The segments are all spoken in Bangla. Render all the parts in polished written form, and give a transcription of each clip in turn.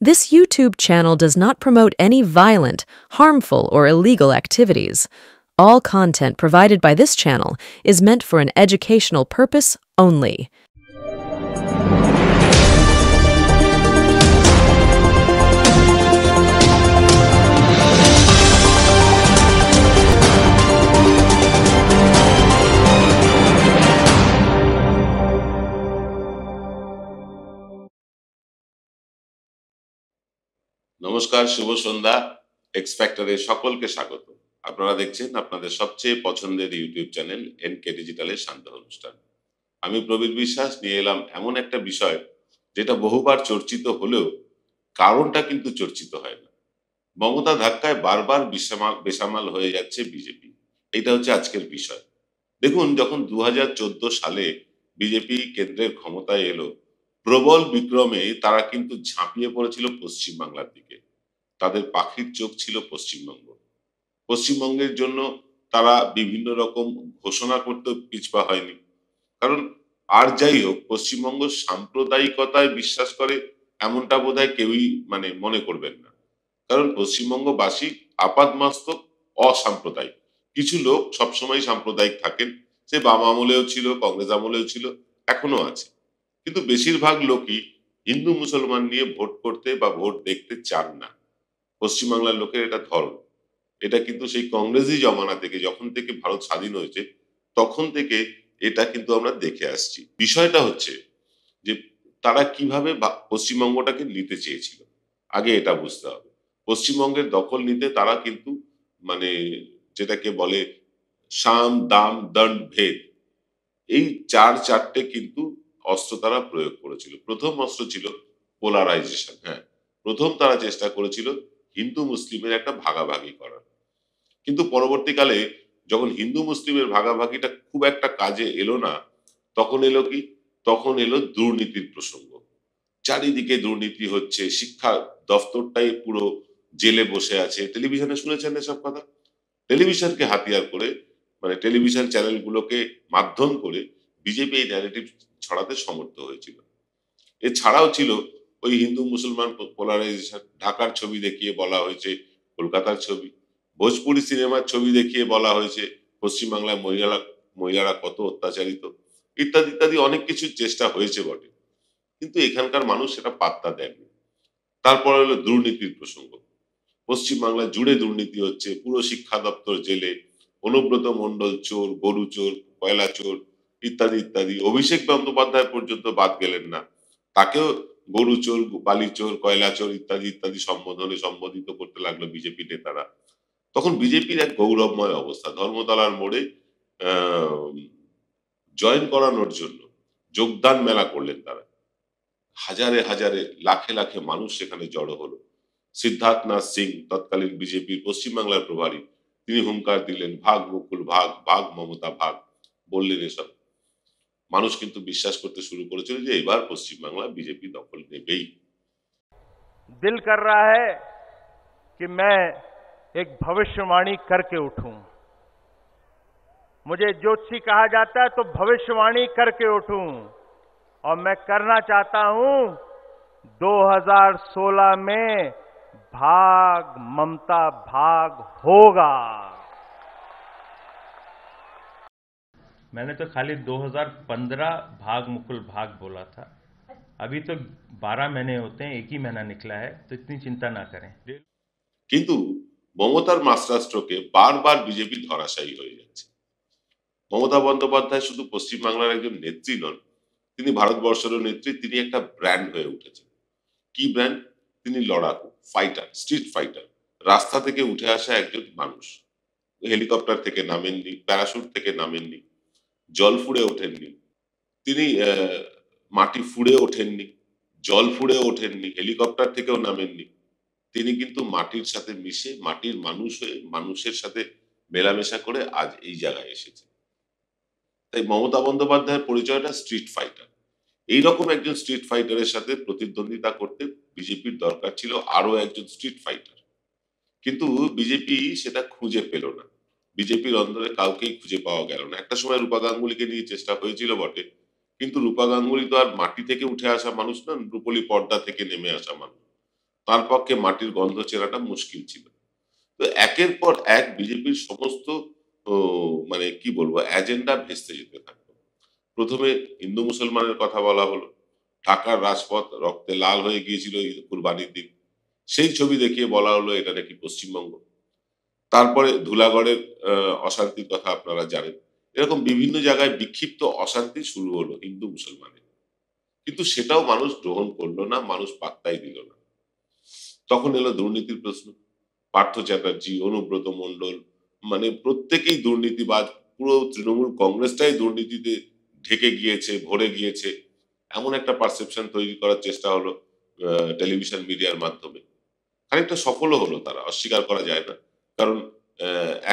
This YouTube channel does not promote any violent, harmful, or illegal activities. All content provided by this channel is meant for an educational purpose only. নমস্কার, শুভ সন্ধ্যা। এক্স ফ্যাক্টরে সকলকে স্বাগত। আপনারা দেখছেন আপনাদের সবচেয়ে পছন্দের ইউটিউব চ্যানেল এনকে ডিজিটালের শান্ত অনুষ্ঠান। আমি প্রবীর বিশ্বাস নিয়ে এলাম এমন একটা বিষয় যেটা বহুবার চর্চিত হলেও কারণটা কিন্তু চর্চিত হয় না। মমতা ধাক্কায় বারবার বেসামাল হয়ে যাচ্ছে বিজেপি। এটা হচ্ছে আজকের বিষয়। দেখুন, যখন 2014 সালে বিজেপি কেন্দ্রের ক্ষমতায় এলো, প্রবল বিক্রমে তারা কিন্তু ঝাঁপিয়ে পড়েছিল পশ্চিমবাংলার দিকে। তাদের পাখির চোখ ছিল পশ্চিমবঙ্গ। পশ্চিমবঙ্গের জন্য তারা বিভিন্ন রকম ঘোষণা করতেও পিছপা হয়নি। কারণ আর যাই হোক, পশ্চিমবঙ্গ সাম্প্রদায়িকতায় বিশ্বাস করে এমনটা বোধহয় কেউই মনে করবেন না। কারণ পশ্চিমবঙ্গবাসী আপাদমস্তক অসাম্প্রদায়িক। কিছু লোক সবসময় সাম্প্রদায়িক থাকেন, সে বাম আমলেও ছিল, কংগ্রেস আমলেও ছিল, এখনো আছে। কিন্তু বেশিরভাগ লোকই হিন্দু মুসলমান নিয়ে ভোট করতে বা ভোট দেখতে চান না। পশ্চিমবাংলার লোকের এটা ধর্ম। এটা কিন্তু সেই কংগ্রেসই জমানা থেকে, যখন থেকে ভারত স্বাধীন হয়েছে তখন থেকে এটা কিন্তু আমরা দেখে আসছি। বিষয়টা হচ্ছে যে তারা কিভাবে পশ্চিমবঙ্গটাকে নিতে চেয়েছিল, আগে এটা বুঝতে হবে। পশ্চিমবঙ্গের দখল নিতে তারা কিন্তু যেটাকে বলে সাম দাম দণ্ড ভেদ, এই চারটে কিন্তু অস্ত্র তারা প্রয়োগ করেছিল। প্রথম অস্ত্র ছিল পোলারাইজেশন। হ্যাঁ, প্রথম তারা চেষ্টা করেছিল হিন্দু মুসলিমের একটা ভাগাভাগি করার। কিন্তু পরবর্তীকালে যখন হিন্দু মুসলিমের ভাগাভাগিটা খুব একটা কাজে এলো না, তখন এলো কি? তখন এলো দুর্নীতির প্রসঙ্গ। চারিদিকে দুর্নীতি হচ্ছে, শিক্ষা দফতরটাই পুরো জেলে বসে আছে। টেলিভিশনে শুনেছেন এসব কথা? টেলিভিশনকে হাতিয়ার করে, টেলিভিশন চ্যানেলগুলোকে মাধ্যম করে বিজেপি এই ন্যারেটিভ ছড়াতে সমর্থ হয়েছিল। এছাড়াও ছিল ওই হিন্দু মুসলমান পোলারাইজেশন। ঢাকার ছবি দেখিয়ে বলা হয়েছে কলকাতার ছবি, ভোজপুরি সিনেমার ছবি দেখিয়ে বলা হয়েছে পশ্চিমবাংলায় মহিলারা কত অত্যাচারিত, ইত্যাদি ইত্যাদি অনেক কিছুর চেষ্টা হয়েছে বটে, কিন্তু এখানকার মানুষ সেটা পাত্তা দেননি। তারপর হলো দুর্নীতির প্রসঙ্গ। পশ্চিমবাংলা জুড়ে দুর্নীতি হচ্ছে, পুরো শিক্ষা দপ্তর জেলে, অনুব্রত মণ্ডল চোর, গরু চোর, কয়লা চোর, ইত্যাদি ইত্যাদি। অভিষেক বন্দ্যোপাধ্যায় পর্যন্ত বাদ গেলেন না, তাকেও গরু চোর, বালি চোর, কয়লা চোর ইত্যাদি ইত্যাদি সম্বোধিত করতে লাগলো বিজেপি নেতারা। তখন বিজেপির এক গৌরবময় অবস্থা। ধর্মতলার মোড়ে জয়েন করানোর জন্য যোগদান মেলা করলেন তারা। হাজারে হাজারে লাখে লাখে মানুষ সেখানে জড়ো হলো। সিদ্ধার্থনাথ সিং, তৎকালীন বিজেপির পশ্চিমবাংলার প্রভারী, তিনি হুঙ্কার দিলেন, ভাগ মুকুল ভাগ, ভাগ মমতা ভাগ, বললেন এসব। মানুষ কিন্তু বিশ্বাস করতে শুরু করেছিল যে এবার পশ্চিমবাংলা বিজেপি দখল নেবেই। दिल कर रहा है कि मैं एक भविष्यवाणी करके उठूं। मुझे ज्योतिषी कहा जाता है तो भविष्यवाणी करके उठूं, और मैं करना चाहता हूं 2016 में भाग ममता भाग होगा। मैंने तो खाली 2015 भाग मुकुल भाग बोला था। अभी तो 12 महीने होते हैं, एक ही महीना निकला है, तो इतनी चिंता ना करें। কিন্তু মমতার মাস্টারস্ট্রোকে বারবার বিজেপি ধরাশায়ী হয়ে যাচ্ছে। মমতা বন্দ্যোপাধ্যায় শুধু পশ্চিমবাংলার একজন নেত্রী নন, তিনি ভারতবর্ষেরও নেত্রী। তিনি একটা ব্র্যান্ড হয়ে উঠেছেন। কি ব্র্যান্ড? তিনি লড়াকু, ফাইটার, স্ট্রিট ফাইটার। রাস্তা থেকে উঠে আসা একজন মানুষ। হেলিকপ্টার থেকে নামেননি, প্যারাশুট থেকে নামেননি, জল ফুঁড়ে ওঠেননি, তিনি মাটি ফুঁড়ে ওঠেননি, জল ফুঁড়ে ওঠেননি, হেলিকপ্টার থেকেও নামেননি। তিনি কিন্তু মাটির সাথে মিশে, মাটির মানুষ হয়ে, মানুষের সাথে মেলামেশা করে আজ এই জায়গায় এসেছে। তাই মমতা বন্দ্যোপাধ্যায়ের পরিচয়টা স্ট্রিট ফাইটার। এইরকম একজন স্ট্রিট ফাইটারের সাথে প্রতিদ্বন্দ্বিতা করতে বিজেপির দরকার ছিল আরো একজন স্ট্রিট ফাইটার। কিন্তু বিজেপি সেটা খুঁজে পেল না। বিজেপির অন্দরে কাউকেই খুঁজে পাওয়া গেল না। একটা সময় রূপা গাঙ্গুলিকে নিয়ে চেষ্টা হয়েছিল বটে, কিন্তু রূপা গাঙ্গুলি তো আর মাটি থেকে উঠে আসা মানুষ নন, রূপলি পর্দা থেকে নেমে আসা মানুষ। তার পক্ষে মাটির গন্ধ চেনাটা মুশকিল ছিল। তো একের পর এক বিজেপির সমস্ত ও মানে কি বলবো এজেন্ডা ভেস্তে যেতে থাকলো। প্রথমে হিন্দু মুসলমানের কথা বলা হলো, ঢাকার রাজপথ রক্তে লাল হয়ে গিয়েছিল ঈদ কুরবানির দিন, সেই ছবি দেখিয়ে বলা হলো এটা নাকি পশ্চিমবঙ্গ। তারপরে ধুলাগড়ের অশান্তির কথা আপনারা জানেন। এরকম বিভিন্ন জায়গায় বিক্ষিপ্ত অশান্তি শুরু হলো হিন্দু মুসলমানের, কিন্তু সেটাও মানুষ গ্রহণ করলো না, মানুষ পাত্তাই দিল না। তখন এলো দুর্নীতির প্রশ্ন। পার্থ চ্যাটার্জি, অনুব্রত মণ্ডল, মানে প্রত্যেকেই দুর্নীতিবাজ। পুরো তৃণমূল কংগ্রেসটাই দুর্নীতিতে ঢেকে গিয়েছে, ভরে গিয়েছে, এমন একটা পারসেপশন তৈরি করার চেষ্টা হলো টেলিভিশন মিডিয়ার মাধ্যমে। খানিকটা সফলও হলো তারা, অস্বীকার করা যায় না। কারণ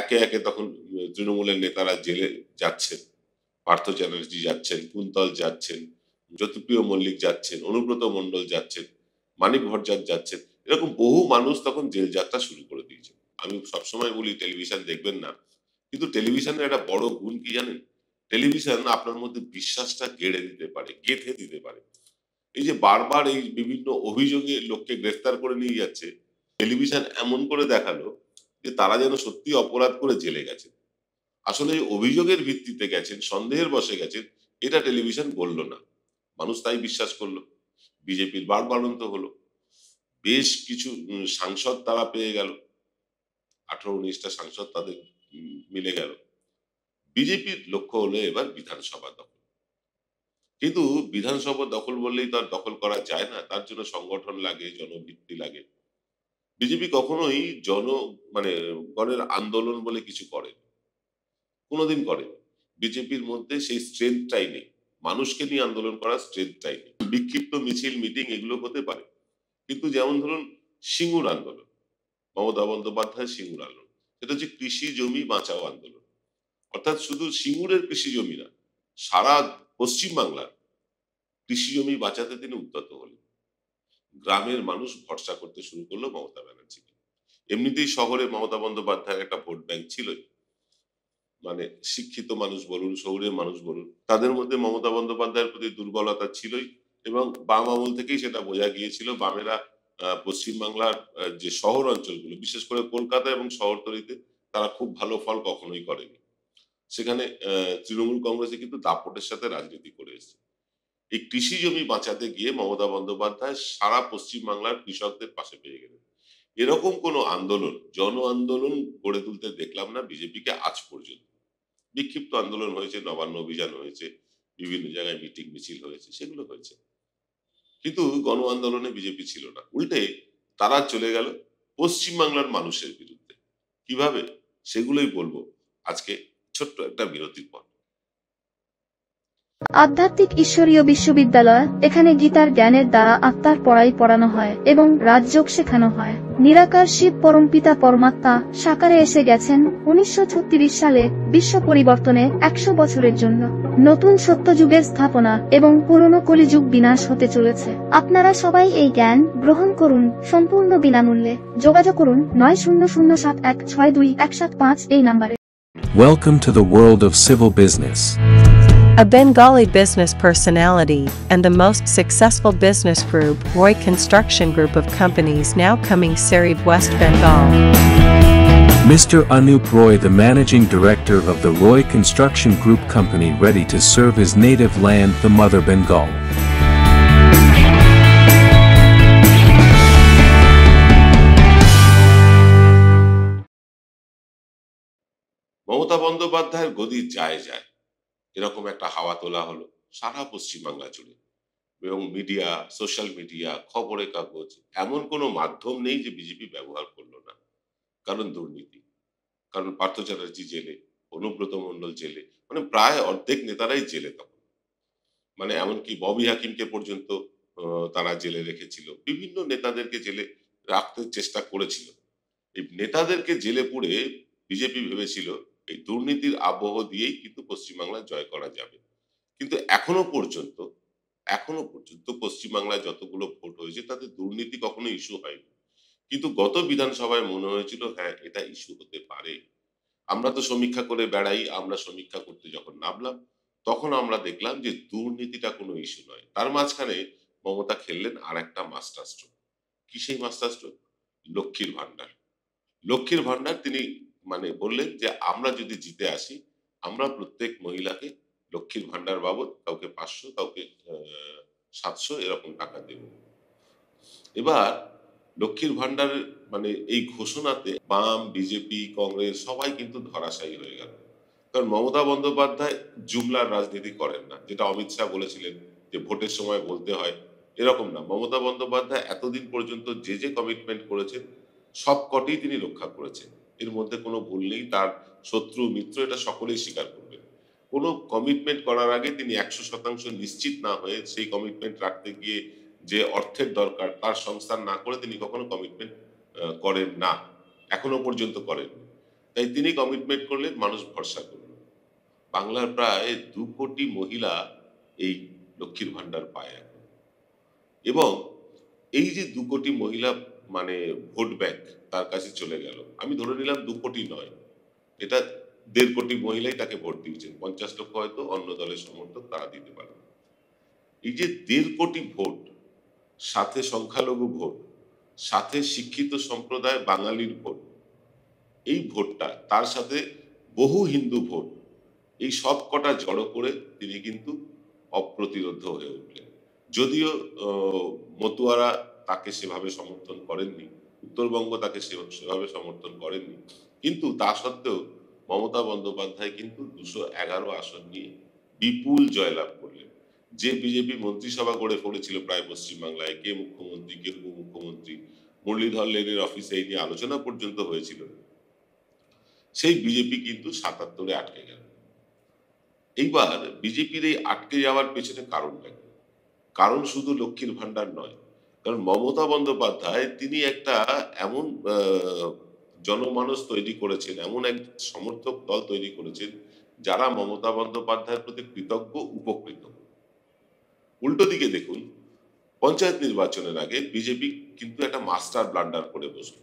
একে একে তখন তৃণমূলের নেতারা জেলে যাচ্ছেন। পার্থ চ্যাটার্জি যাচ্ছেন, কুন্তল যাচ্ছেন, জ্যোতিপ্রিয় মল্লিক যাচ্ছেন, অনুব্রত মণ্ডল যাচ্ছেন, মানিক ভট্টাচার্য যাচ্ছেন। এরকম বহু মানুষ তখন জেল যাত্রা শুরু করে দিয়েছে। আমি সবসময় বলি টেলিভিশন দেখবেন না, কিন্তু টেলিভিশনের একটা বড় গুণ কি জানেন? টেলিভিশন আপনার মধ্যে বিশ্বাসটা গেড়ে দিতে পারে, গেঁথে দিতে পারে। এই যে বারবার এই বিভিন্ন অভিযোগে লোককে গ্রেফতার করে নিয়ে যাচ্ছে, টেলিভিশন এমন করে দেখালো যে তারা যেন সত্যি অপরাধ করে জেলে গেছে। আসলে এই অভিযোগের ভিত্তিতে গেছেন, সন্দেহের বশে গেছেন, এটা টেলিভিশন বলল না, মানুষ তাই বিশ্বাস করলো। বিজেপির বাড়বাড়ন্ত হলো, বেশ কিছু সাংসদ তারা পেয়ে গেল, 18-19টা সাংসদ তাদের মিলে গেল। বিজেপির লক্ষ্য হলো এবার বিধানসভা দখল। কিন্তু বিধানসভা দখল বললেই তো আর দখল করা যায় না, তার জন্য সংগঠন লাগে, জনভিত্তি লাগে। বিজেপি কখনোই মানে গণের আন্দোলন বলে কিছু করে কোনোদিন করে। বিজেপির মধ্যে সেই স্ট্রেংথটাই নেই, মানুষকে নিয়ে আন্দোলন করার স্ট্রেংথটাই নেই। বিক্ষিপ্ত মিছিল, মিটিং এগুলো হতে পারে, কিন্তু যেমন ধরুন সিঙ্গুর আন্দোলন, মমতা বন্দ্যোপাধ্যায় সিঙ্গুর আন্দোলন, সেটা হচ্ছে কৃষি জমি বাঁচাও আন্দোলন। অর্থাৎ শুধু সিঙ্গুরের কৃষি জমি না, সারা পশ্চিমবাংলার কৃষি জমি বাঁচাতে তিনি উদ্যত হলেন। গ্রামের মানুষ ভরসা করতে শুরু করলো মমতা ব্যানার্জিকে। এমনিতেই শহরে মমতা বন্দ্যোপাধ্যায়ের একটা ভোট ব্যাংক ছিলই, মানে শিক্ষিত মানুষ বলুন, শহুরের মানুষ বলুন, তাদের মধ্যে মমতা বন্দ্যোপাধ্যায়ের প্রতি দুর্বলতা ছিলই। এবং বাম আমল থেকেই সেটা বোঝা গিয়েছিল। বামেরা পশ্চিমবাংলার যে শহর অঞ্চলগুলো, বিশেষ করে কলকাতা এবং শহরতলিতে তারা খুব ভালো ফল কখনোই করেনি। সেখানে তৃণমূল কংগ্রেসে কিন্তু দাপটের সাথে রাজনীতি করে এসেছে। এই কৃষি জমি বাঁচাতে গিয়ে মমতা বন্দ্যোপাধ্যায় সারা পশ্চিমবাংলার কৃষকদের পাশে পেয়ে গেলেন। এরকম কোনো আন্দোলন, জন আন্দোলন গড়ে তুলতে দেখলাম না বিজেপিকে আজ পর্যন্ত। বিক্ষিপ্ত আন্দোলন হয়েছে, নবান্ন অভিযান হয়েছে, বিভিন্ন জায়গায় মিটিং মিছিল হয়েছে, সেগুলো হয়েছে, কিন্তু গণ আন্দোলনে বিজেপি ছিল না। উল্টে তারা চলে গেল পশ্চিমবাংলার মানুষের বিরুদ্ধে। কিভাবে? সেগুলোই বলবো আজকে ছোট্ট একটা বিরতির পর। আধ্যাত্মিক ঈশ্বরীয় বিশ্ববিদ্যালয়, এখানে গীতার জ্ঞানের দ্বারা আত্মার পড়াই পড়ানো হয় এবং রাজযোগ শেখানো হয়। নিরাকার শিব পরমপিতা পরমাত্মা সাকারে এসে গেছেন 1936 সালে বিশ্ব পরিবর্তনে 100 বছরের জন্য। নতুন সত্যযুগের স্থাপনা এবং পুরনো কলিযুগ বিনাশ হতে চলেছে। আপনারা সবাই এই জ্ঞান গ্রহণ করুন সম্পূর্ণ বিনামূল্যে। যোগাযোগ করুন 9007162175 এই নম্বরে। Welcome to the world of civil business. A Bengali business personality and the most successful business group, Roy Construction Group of companies, now coming Sarib, West Bengal. Mr. Anup Roy, the managing director of the Roy Construction Group company, ready to serve his native land, the mother Bengal. Mamata বন্দ্যোপাধ্যায়ের গদি যায় যায়, এরকম একটা হাওয়া তোলা হলো সারা পশ্চিমবাংলা জুড়ে। এবং মিডিয়া, সোশ্যাল মিডিয়া, খবরের কাগজ, এমন কোনো মাধ্যম নেই যে বিজেপি ব্যবহার করলো না। কারণ দুর্নীতি, কারণ পার্থ চ্যাটার্জি জেলে, অনুব্রত মণ্ডল জেলে, মানে প্রায় অর্ধেক নেতারাই জেলে তখন। মানে এমনকি ববি হাকিমকে পর্যন্ত তারা জেলে রেখেছিল, বিভিন্ন নেতাদেরকে জেলে রাখতে চেষ্টা করেছিল। এই নেতাদেরকে জেলে পুরে বিজেপি ভেবেছিল এই দুর্নীতির আবহ দিয়েই কিন্তু পশ্চিমবাংলা জয় করা যাবে। কিন্তু এখনো পর্যন্ত পশ্চিমবাংলায় যতগুলো ভোট হয়েছে তাতে দুর্নীতি কখনো ইস্যু হয়নি। কিন্তু গত বিধানসভায় মনে হয়েছিল হ্যাঁ এটা ইস্যু হতে পারে। আমরা তো সমীক্ষা করে বেড়াই, আমরা সমীক্ষা করতে যখন নামলাম তখন আমরা দেখলাম যে দুর্নীতিটা কোনো ইস্যু নয়। তার মাঝখানে মমতা খেললেন আর একটা মাস্টার স্ট্রোক। কি সেই মাস্টার স্ট্রোক? লক্ষ্মীর ভান্ডার। লক্ষ্মীর ভান্ডার তিনি মানে বললেন যে আমরা যদি জিতে আসি, আমরা প্রত্যেক মহিলাকে লক্ষ্মীর ভান্ডার বাবদ কাউকে 500, কাউকে 700 এরকম টাকা দেব। এবার লক্ষ্মীর ভান্ডারের মানে এই ঘোষণাতে বাম, বিজেপি, কংগ্রেস সবাই কিন্তু ধরাশায়ী হয়ে গেল। কারণ মমতা বন্দ্যোপাধ্যায় জুমলার রাজনীতি করেন না, যেটা অমিত শাহ বলেছিলেন যে ভোটের সময় বলতে হয়, এরকম না। মমতা বন্দ্যোপাধ্যায় এতদিন পর্যন্ত যে যে কমিটমেন্ট করেছেন সব কটিই তিনি রক্ষা করেছেন। এর মধ্যে কোনো ভুল নেই। তার শত্রু মিত্র এটা সকলেই স্বীকার করবেন। কোনো কমিটমেন্ট করার আগে তিনি 100% নিশ্চিত না হয়ে সেই কমিটমেন্ট রাখতে গিয়ে যে অর্থের দরকার তার সংস্থান না করে তিনি কখনো কমিটমেন্ট করেন না, এখনো পর্যন্ত করেন। তাই তিনি কমিটমেন্ট করলেন, মানুষ ভরসা করল। বাংলার প্রায় 2 কোটি মহিলা এই লক্ষ্মীর ভান্ডার পায় এখন। এবং এই যে 2 কোটি মহিলা মানে ভোট ব্যাংক তার কাছে চলে গেল, আমি ধরে নিলাম 2 কোটি নয়, এটা 1.5 কোটি মহিলাই তাকে ভোট দিয়েছেন। 50 লক্ষ হয়তো অন্য দলের সমর্থক, তারা দিতে পারে। এই যে 1.5 কোটি ভোট, সাথে সংখ্যালঘু ভোট, সাথে শিক্ষিত সম্প্রদায় বাঙালির ভোট, এই ভোটটা তার সাথে বহু হিন্দু ভোট, এই সব কটা জড়ো করে তিনি কিন্তু অপ্রতিরোধ্য হয়ে উঠলেন। যদিও মতুয়ারা তাকে সেভাবে সমর্থন করেননি, উত্তরবঙ্গ তাকে সেভাবে সমর্থন করেননি, কিন্তু তা সত্ত্বেও মমতা বন্দ্যোপাধ্যায় কিন্তু 211 আসন নিয়ে বিপুল জয়লাভ করলেন। যে বিজেপি মন্ত্রিসভা গড়ে পড়েছিল প্রায় পশ্চিমবাংলায়, কে মুখ্যমন্ত্রী, কে উপমুখ্যমন্ত্রী, মুরলীধর লেনের অফিসে এই নিয়ে আলোচনা পর্যন্ত হয়েছিল, সেই বিজেপি কিন্তু 77-এ আটকে গেল। এইবার বিজেপির এই আটকে যাওয়ার পেছনে কারণটা কি? কারণ শুধু লক্ষ্মীর ভান্ডার নয়, কারণ মমতা বন্দ্যোপাধ্যায় তিনি একটা এমন জনমানস তৈরি করেছেন, এমন এক সমর্থক দল তৈরি করেছেন যারা মমতা বন্দ্যোপাধ্যায়ের প্রতি কৃতজ্ঞ, উপকৃত। উল্টো দিকে দেখুন, পঞ্চায়েত নির্বাচনের আগে বিজেপি কিন্তু একটা মাস্টার ব্লান্ডার করে বসল।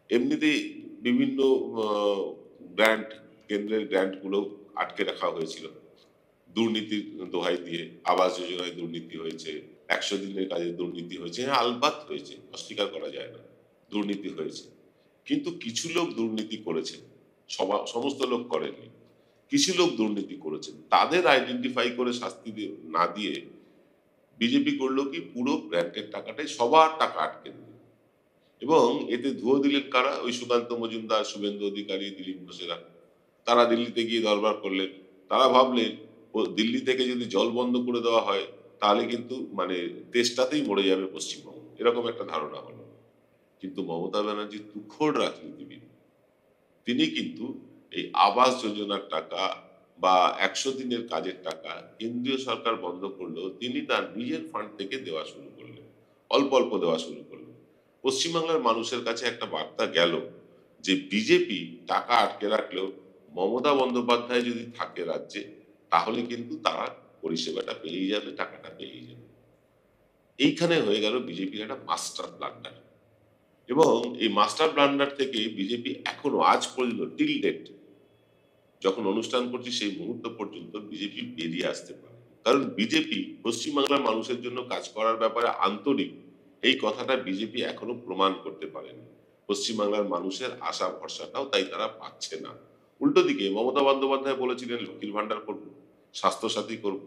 এমনিতেই বিভিন্ন গ্র্যান্ট, কেন্দ্রের গ্র্যান্ট গুলো আটকে রাখা হয়েছিল দুর্নীতির দোহাই দিয়ে। আবাস যোজনায় দুর্নীতি হয়েছে, 100 দিনের কাজে দুর্নীতি হয়েছে, হ্যাঁ আলবাত হয়েছে, অস্বীকার করা যায় না, দুর্নীতি হয়েছে। কিন্তু কিছু লোক দুর্নীতি করেছেন, সমস্ত লোক করেননি। কিছু লোক দুর্নীতি করেছেন, তাদের আইডেন্টিফাই করে শাস্তি না দিয়ে বিজেপি করলো কি, পুরো গ্র্যান্টের টাকাটাই সবার টাকা আটকে দিল। এবং এতে ধুয়ো দিলেন কারা? ওই সুকান্ত মজুমদার, শুভেন্দু অধিকারী, দিলীপ ঘোষেরা। তারা দিল্লিতে গিয়ে দরবার করলেন। তারা ভাবলেন দিল্লি থেকে যদি জল বন্ধ করে দেওয়া হয় তাহলে কিন্তু মানে দেশটাতেই মরে যাবে পশ্চিমবঙ্গ, এরকম একটা ধারণা হলো। কিন্তু মমতা ব্যানার্জি তুখোড় রাজনীতিবিদ, তিনি কিন্তু এই আবাস যোজনার টাকা বা 100 দিনের কাজের টাকা কেন্দ্রীয় সরকার বন্ধ করলেও তিনি তার নিজের ফান্ড থেকে দেওয়া শুরু করলেন, অল্প অল্প দেওয়া শুরু করলেন। পশ্চিমবাংলার মানুষের কাছে একটা বার্তা গেল যে বিজেপি টাকা আটকে রাখলেও মমতা বন্দ্যোপাধ্যায় যদি থাকে রাজ্যে তাহলে কিন্তু তারা পরিষেবাটা পেয়েই যাবে, টাকাটা পেয়েই যাবে। এইখানে হয়ে গেল বিজেপির একটা মাস্টার ব্লান্ডার। এবং এই মাস্টার ব্লান্ডার থেকে বিজেপি এখনো আজ পর্যন্ত টিল ডেট, যখন অনুষ্ঠান করছি সেই মুহূর্ত পর্যন্ত বিজেপি বেরিয়ে আসতে পারে। কারণ বিজেপি পশ্চিমবাংলার মানুষের জন্য কাজ করার ব্যাপারে আন্তরিক, এই কথাটা বিজেপি এখনো প্রমাণ করতে পারেনি। পশ্চিমবাংলার মানুষের আশা ভরসাটাও তাই তারা পাচ্ছে না। উল্টো দিকে মমতা বন্দ্যোপাধ্যায় বলেছিলেন লক্ষ্মীর ভান্ডার করব, স্বাস্থ্যসাথী করব,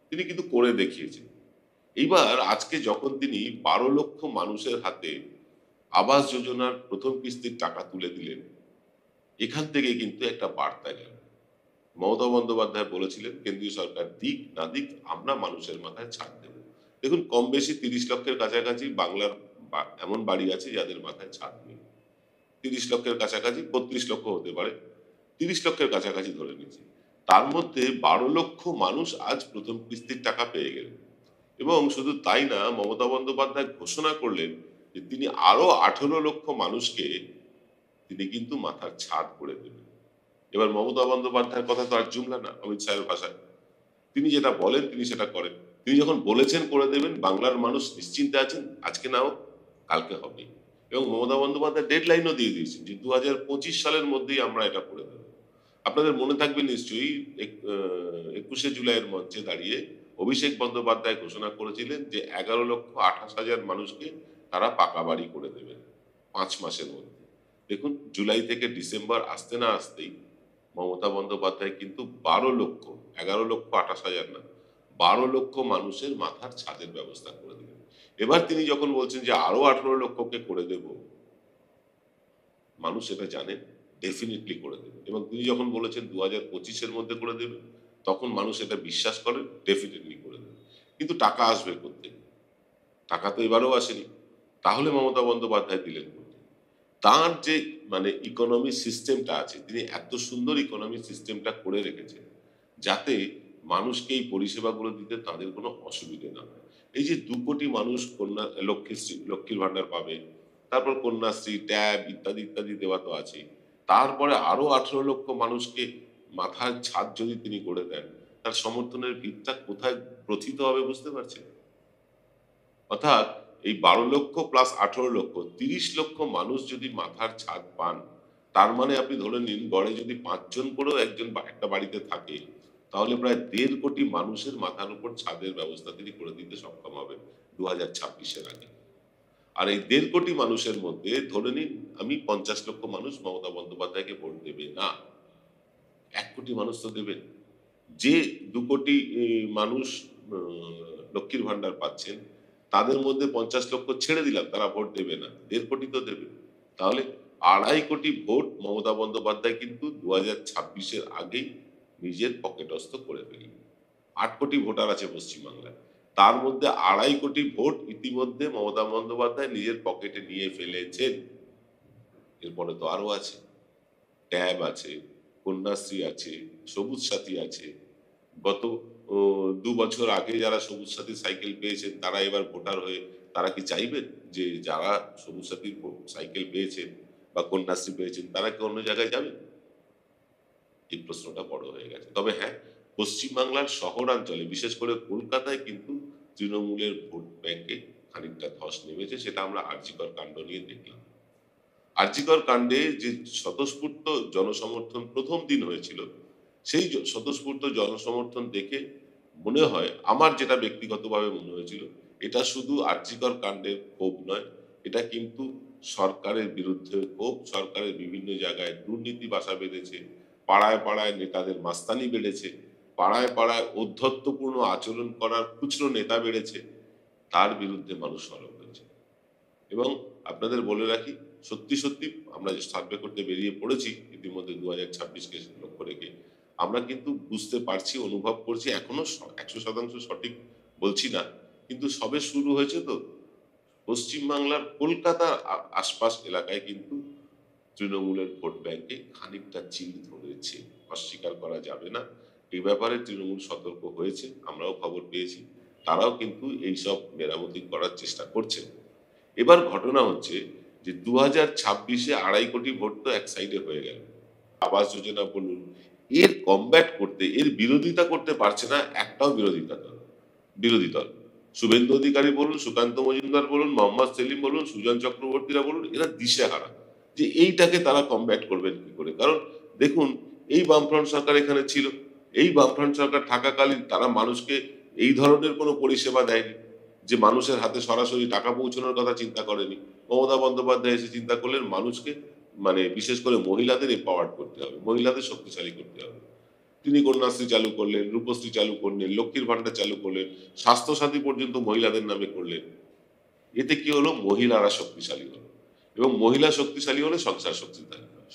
তিনি কিন্তু করে দেখিয়েছেন। এইবার আজকে যখন তিনি 12 লক্ষ মানুষের হাতে আবাস যোজনার প্রথম কিস্তির টাকা তুলে দিলেন, এখান থেকে কিন্তু একটা বার্তা গেল। মমতা বন্দ্যোপাধ্যায় বলেছিলেন কেন্দ্রীয় সরকার দিক না দিক আমরা মানুষের মাথায় ছাদ দেব। দেখুন, কম বেশি 30 লক্ষের কাছাকাছি বাংলার এমন বাড়ি আছে যাদের মাথায় ছাদ নেই। 30 লক্ষের কাছাকাছি, 32 লক্ষ হতে পারে, 30 লক্ষের কাছাকাছি ধরে নিয়েছি। তার মধ্যে 12 লক্ষ মানুষ আজ প্রথম কিস্তির টাকা পেয়ে গেলেন। এবং শুধু তাই না, মমতা বন্দ্যোপাধ্যায় ঘোষণা করলেন যে তিনি আরো 18 লক্ষ মানুষকে তিনি কিন্তু মাথার ছাদ করে দেবেন। এবার মমতা বন্দ্যোপাধ্যায়ের কথা তো আর জুমলা না, অমিত শাহের ভাষায় তিনি যেটা বলেন তিনি সেটা করেন। তিনি যখন বলেছেন করে দেবেন, বাংলার মানুষ নিশ্চিন্তে আছেন, আজকে না হোক কালকে হবে। এবং মমতা বন্দ্যোপাধ্যায় ডেডলাইনও দিয়ে দিয়েছেন যে 2025 সালের মধ্যেই আমরা এটা করে দেব। আপনাদের মনে থাকবে নিশ্চয়ই 21শে জুলাইয়ের মঞ্চে দাঁড়িয়ে অভিষেক বন্দ্যোপাধ্যায় ঘোষণা করেছিলেন যে 11,28,000 মানুষকে তারা পাকা বাড়ি করে দেবেন 5 মাসের মধ্যে। দেখুন, জুলাই থেকে ডিসেম্বর আসতে না আসতেই মমতা বন্দ্যোপাধ্যায় কিন্তু 12 লক্ষ, 11,28,000 না, 12 লক্ষ মানুষের মাথার ছাদের ব্যবস্থা করে দিলেন। এবার তিনি যখন বলছেন যে আরো 18 লক্ষকে করে দেব, মানুষ এটা জানেন ডেফিনেটলি করে দেবে। এবং তিনি যখন বলেছেন 2025-এর মধ্যে করে দেবে, তখন মানুষ এটা বিশ্বাস করেন ডেফিনেটলি করে দেবে। কিন্তু টাকা আসবে কোত্থেকে? টাকা তো এবারও আসেনি। তাহলে মমতা বন্দ্যোপাধ্যায় দিলেন কোথায়? তার যে মানে ইকোনমি সিস্টেমটা আছে, তিনি এত সুন্দর ইকোনমি সিস্টেমটা করে রেখেছেন যাতে মানুষকে এই পরিষেবাগুলো দিতে তাদের কোনো অসুবিধে না হয়। এই যে 2 কোটি মানুষ কন্যা লক্ষ্মীর ভান্ডার পাবে, তারপর কন্যাশ্রী, ট্যাব ইত্যাদি ইত্যাদি দেওয়া তো আছে, তারপরে আরো 18 লক্ষ মানুষকে মাথার ছাদ যদি তিনি করে দেন, তার সমর্থনের ভিতটা কোথায় প্রথিত হবে বুঝতে পারছেন? অর্থাৎ এই 12 লক্ষ প্লাস 18 লক্ষ, 30 লক্ষ মানুষ যদি মাথার ছাদ পান, তার মানে আপনি ধরে নিন গড়ে যদি 5 জন করেও একজন একটা বাড়িতে থাকে, তাহলে প্রায় 1.5 কোটি মানুষের মাথার উপর ছাদের ব্যবস্থা তিনি করে দিতে সক্ষম হবেন 2026-এর আগে। আর এই 1.5 কোটি মানুষের মধ্যে ধরে নিন আমি 50 লক্ষ মানুষ মমতা বন্দ্যোপাধ্যায়কে ভোট দেবে না, 1 কোটি মানুষ তো দেবেন। যে 2 কোটি মানুষ লক্ষ্মীর ভান্ডার পাচ্ছেন, তাদের মধ্যে 50 লক্ষ ছেড়ে দিলাম, তারা ভোট দেবে না, 1.5 কোটি তো দেবে। তাহলে 2.5 কোটি ভোট মমতা বন্দ্যোপাধ্যায় কিন্তু 2026-এর আগেই নিজের পকেটস্থ করে ফেলবেন। 8 কোটি ভোটার আছে পশ্চিমবাংলায়, তার মধ্যে 2.5 কোটি ভোট ইতিমধ্যে মমতা বন্দ্যোপাধ্যায় নিজের পকেটে নিয়ে ফেলেছেন। এরপরে তো আরো আছে, ট্যাব আছে, কন্যাশ্রী আছে, সবুজ সাথী আছে। গত 2 বছর আগে যারা সবুজ সাথী সাইকেল পেয়েছেন তারা এবার ভোটার হয়ে তারা কি চাইবেন যে যারা সবুজ সাথীর সাইকেল পেয়েছেন বা কন্যাশ্রী পেয়েছেন তারা কি অন্য জায়গায় যাবেন? এই প্রশ্নটা বড় হয়ে গেছে। তবে হ্যাঁ, পশ্চিমবাংলার শহরাঞ্চলে বিশেষ করে কলকাতায় কিন্তু তৃণমূলের ভোট ব্যাংকে খানিকটা ধস নেমেছে, সেটা আমরা আরজিকর কাণ্ড নিয়ে দেখলাম। আরজিকর কাণ্ডে যে স্বতঃস্ফূর্ত জনসমর্থন প্রথম দিন হয়েছিল, সেই স্বতঃস্ফূর্ত জনসমর্থন দেখে মনে হয়, আমার যেটা ব্যক্তিগতভাবে মনে হয়েছিল, এটা শুধু আরজিকর কাণ্ডের ক্ষোভ নয়, এটা কিন্তু সরকারের বিরুদ্ধে ক্ষোভ। সরকারের বিভিন্ন জায়গায় দুর্নীতি বাসা বেঁধেছে, পাড়ায় পাড়ায় নেতাদের মাস্তানি বেড়েছে, পাড়ায় পাড়ায় ঔদ্ধত্যপূর্ণ আচরণ করার খুচরো নেতা বেড়েছে, তার বিরুদ্ধে মানুষ সরব হয়েছে। এবং আপনাদের বলে রাখি, সত্যি সত্যি আমরা যে সার্ভে করতে বেরিয়ে পড়েছি ইতিমধ্যে 2026-কে লক্ষ্য রেখে, আমরা কিন্তু বুঝতে পারছি, অনুভব করছি, এখনো 100% সঠিক বলছি না, কিন্তু সবে শুরু হয়েছে। তো পশ্চিমবাংলার কলকাতার আশপাশ এলাকায় কিন্তু তৃণমূলের ভোট ব্যাংকে খানিকটা চিল ধরেছে, অস্বীকার করা যাবে না। এই ব্যাপারে তৃণমূল সতর্ক হয়েছে, আমরাও খবর পেয়েছি, তারাও কিন্তু এইসব মেরামতি করার চেষ্টা করছে। এবার ঘটনা হচ্ছে যে 2026-এ 2.5 কোটি ভোট তো এক সাইডে হয়ে গেল। আবাস যোজনা বলুন, এর কমব্যাট করতে, এর বিরোধিতা করতে পারছে না একটাও বিরোধী দল। শুভেন্দু অধিকারী বলুন, সুকান্ত মজুমদার বলুন, মোহাম্মদ সেলিম বলুন, সুজন চক্রবর্তীরা বলুন, এরা দিশেহারা যে এইটাকে তারা কমব্যাট করবেন কি করে। কারণ দেখুন, এই বামফ্রন্ট সরকার এখানে ছিল, এই বামফ্রন্ট সরকার থাকাকালীন তারা মানুষকে এই ধরনের কোনো পরিষেবা দেয়নি, যে মানুষের হাতে সরাসরি টাকা পৌঁছানোর কথা চিন্তা করেনি। মমতা বন্দ্যোপাধ্যায় এসে চিন্তা করলেন মানুষকে মানে বিশেষ করে মহিলাদের এম্পাওয়ার্ড করতে হবে, মহিলাদের শক্তিশালী করতে হবে। তিনি কন্যাশ্রী চালু করলেন, রূপশ্রী চালু করলেন, লক্ষ্মীর ভান্ডার চালু করলেন, স্বাস্থ্যসাথী পর্যন্ত মহিলাদের নামে করলেন। এতে কি হলো? মহিলারা শক্তিশালী হলো, এবং মহিলা শক্তিশালী হলে সংসার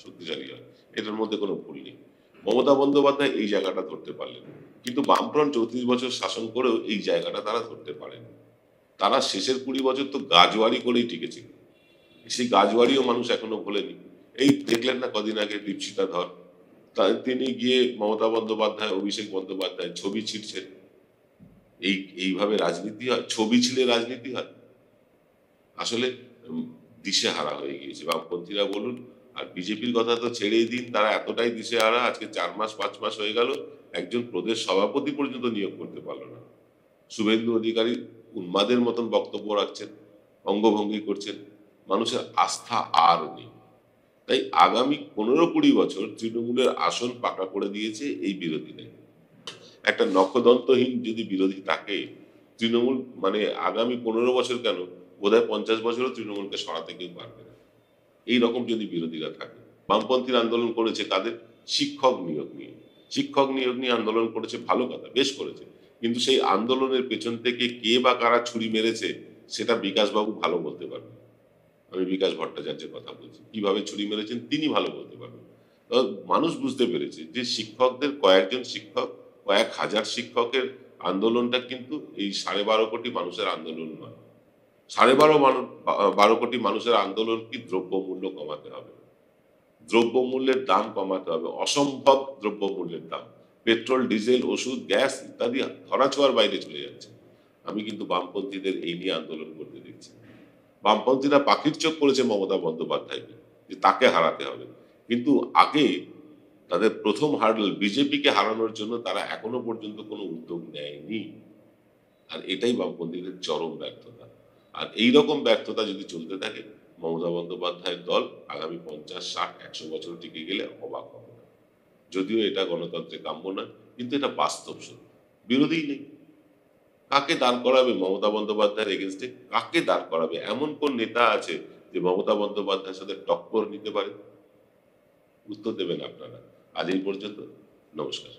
শক্তিশালী হয়, এটার মধ্যে কোনো ভুল নেই। মমতা বন্দ্যোপাধ্যায় এই জায়গাটা ধরতে পারলেন, কিন্তু বামফ্রন্ট 34 বছর শাসন করেও এই জায়গাটা তারা ধরতে পারেন। তারা শেষের 20 বছর তো গাজওয়ারি করেই টিকেছিল, সেই গাজওয়ারিও মানুষ এখনো ভোলেনি। এই দেখলেন না কদিন আগে দীপশিতা ধর, তিনি গিয়ে মমতা বন্দ্যোপাধ্যায়, অভিষেক বন্দ্যোপাধ্যায় ছবি ছিঁড়ছেন। এইভাবে রাজনীতি হয়? ছবি ছিঁড়ে রাজনীতি হয়? আসলে দিশেহারা হয়ে গিয়েছে বামপন্থীরা বলুন, আর বিজেপির কথা তো ছেড়েই দিন, তারা এতটাই দিশেহারা, আজকে 4 মাস 5 মাস হয়ে গেল একজন প্রদেশ সভাপতি পর্যন্ত নিয়োগ করতে পারলো না। শুভেন্দু অধিকারী উন্মাদের মতন বক্তব্য রাখছেন, অঙ্গভঙ্গি করছেন, মানুষের আস্থা আর নেই। তাই আগামী 15-20 বছর তৃণমূলের আসন পাকা করে দিয়েছে এই বিরোধীরা। একটা নখদন্তহীন যদি বিরোধী থাকে, তৃণমূল মানে আগামী 15 বছর কেন, বোধহয় 50 বছরও তৃণমূলকে সরাতে কেউ পারবে না। এইরকম যদি বিরোধীরা থাকে। বামপন্থীর আন্দোলন করেছে কাদের? শিক্ষক নিয়োগ নিয়ে। শিক্ষক নিয়োগ নিয়ে আন্দোলন করেছে, ভালো কথা, বেশ করেছে, কিন্তু সেই আন্দোলনের পেছন থেকে কে বা কারা ছুরি মেরেছে সেটা বিকাশবাবু ভালো বলতে পারবেন। আমি বিকাশ ভট্টাচার্যের কথা বলছি, কিভাবে ছুরি মেরেছেন তিনি ভালো বলতে পারবেন। মানুষ বুঝতে পেরেছে যে শিক্ষকদের কয়েকজন শিক্ষক, কয়েক হাজার শিক্ষকের আন্দোলনটা কিন্তু এই 12.5 কোটি মানুষের আন্দোলন নয়। 12.5 কোটি মানুষের আন্দোলন কি? দ্রব্যমূল্য কমাতে হবে, দ্রব্যমূল্যের দাম কমাতে হবে, অসম্ভব দ্রব্যমূল্যের দাম, পেট্রোল, ডিজেল, ওষুধ, গ্যাস ইত্যাদি ধরাছোঁয়ার বাইরে চলে যাচ্ছে। আমি কিন্তু বামপন্থীদের এই নিয়ে আন্দোলন করতে দেখছি। বামপন্থীরা পাখির চোখ করেছে মমতা বন্দ্যোপাধ্যায়কে, যে তাকে হারাতে হবে, কিন্তু আগে তাদের প্রথম হার্ডল বিজেপিকে হারানোর জন্য তারা এখনো পর্যন্ত কোনো উদ্যোগ নেয়নি। আর এটাই বামপন্থীদের চরম ব্যর্থতা। আর এইরকম ব্যর্থতা যদি চলতে থাকে, মমতা বন্দ্যোপাধ্যায়ের দল আগামী 50, 60, 100 বছর টিকে গেলে অবাক হবে না। যদিও এটা গণতন্ত্রে কাম্য নয়, কিন্তু এটা বাস্তব সত্য। বিরোধী নেই, কাকে দাঁড় করাবে মমতা বন্দ্যোপাধ্যায়ের এগেনস্টে? কাকে দাঁড় করাবে? এমন কোন নেতা আছে যে মমতা বন্দ্যোপাধ্যায়ের সাথে টক্কর নিতে পারে? উত্তর দেবেন আপনারা। আজ এই পর্যন্ত, নমস্কার।